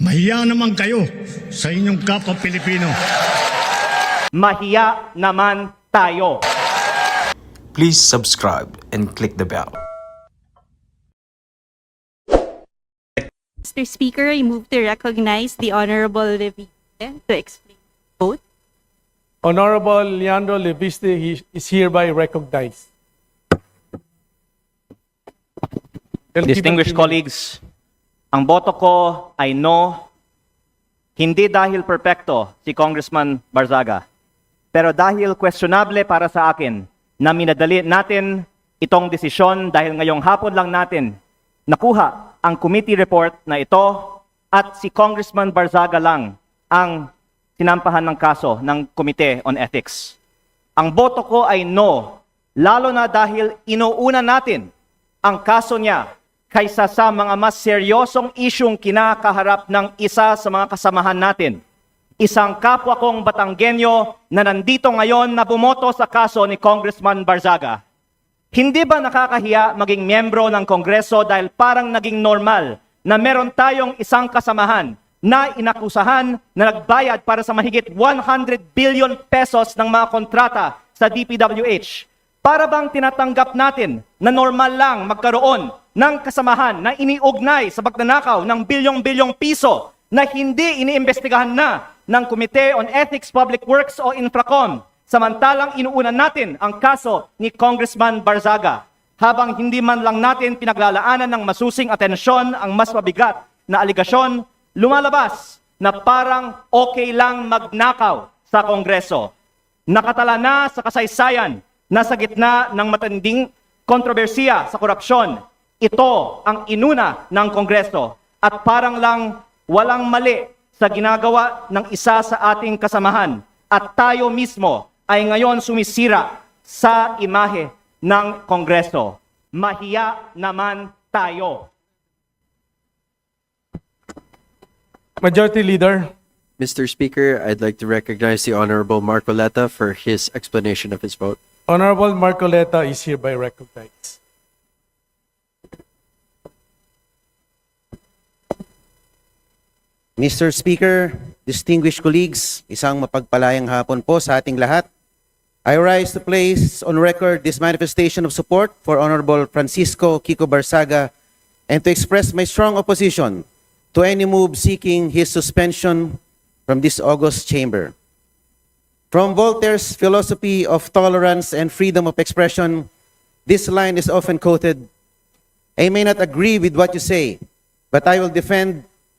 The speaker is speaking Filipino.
Mahiya naman kayo sa inyong kapwa Pilipino. Mahiya naman tayo. Please subscribe and click the bell. Mr. Speaker, I move to recognize the Honorable Levite to explain the vote. Honorable Leandro Leviste is hereby recognized. Distinguished colleagues, ang boto ko ay no, hindi dahil perpekto si Congressman Barzaga, pero dahil questionable para sa akin na minadali natin itong desisyon dahil ngayong hapon lang natin nakuha ang committee report na ito at si Congressman Barzaga lang ang sinampahan ng kaso ng Committee on Ethics. Ang boto ko ay no, lalo na dahil inuuna natin ang kaso niya kaysa sa mga mas seryosong isyong kinakaharap ng isa sa mga kasamahan natin. Isang kapwa kong Batanggenyo na nandito ngayon na bumoto sa kaso ni Congressman Barzaga. Hindi ba nakakahiya maging miyembro ng Kongreso dahil parang naging normal na meron tayong isang kasamahan na inakusahan na nagbayad para sa mahigit 100 billion pesos ng mga kontrata sa DPWH? Para bang tinatanggap natin na normal lang magkaroon ng kasamahan na iniugnay sa pagnanakaw ng bilyong-bilyong piso na hindi iniimbestigahan na ng Committee on Ethics, Public Works o Infracom, samantalang inuunan natin ang kaso ni Congressman Barzaga, habang hindi man lang natin pinaglalaanan ng masusing atensyon ang mas mabigat na aligasyon, lumalabas na parang okay lang magnakaw sa Kongreso. Nakatala na sa kasaysayan na sa gitna ng matinding kontrobersiya sa korupsyon, ito ang inuna ng Kongreso at parang lang walang mali sa ginagawa ng isa sa ating kasamahan at tayo mismo ay ngayon sumisira sa imahe ng Kongreso. Mahiya naman tayo. Majority Leader. Mr. Speaker, I'd like to recognize the Honorable Marcoleta for his explanation of his vote. Honorable Marcoleta is hereby recognized. Mr. Speaker, distinguished colleagues, isang mapagpalayang hapon po sa ating lahat. I rise to place on record this manifestation of support for Honorable Francisco Kiko Barzaga and to express my strong opposition to any move seeking his suspension from this august chamber. From Voltaire's philosophy of tolerance and freedom of expression, this line is often quoted, "I may not agree with what you say, but I will defend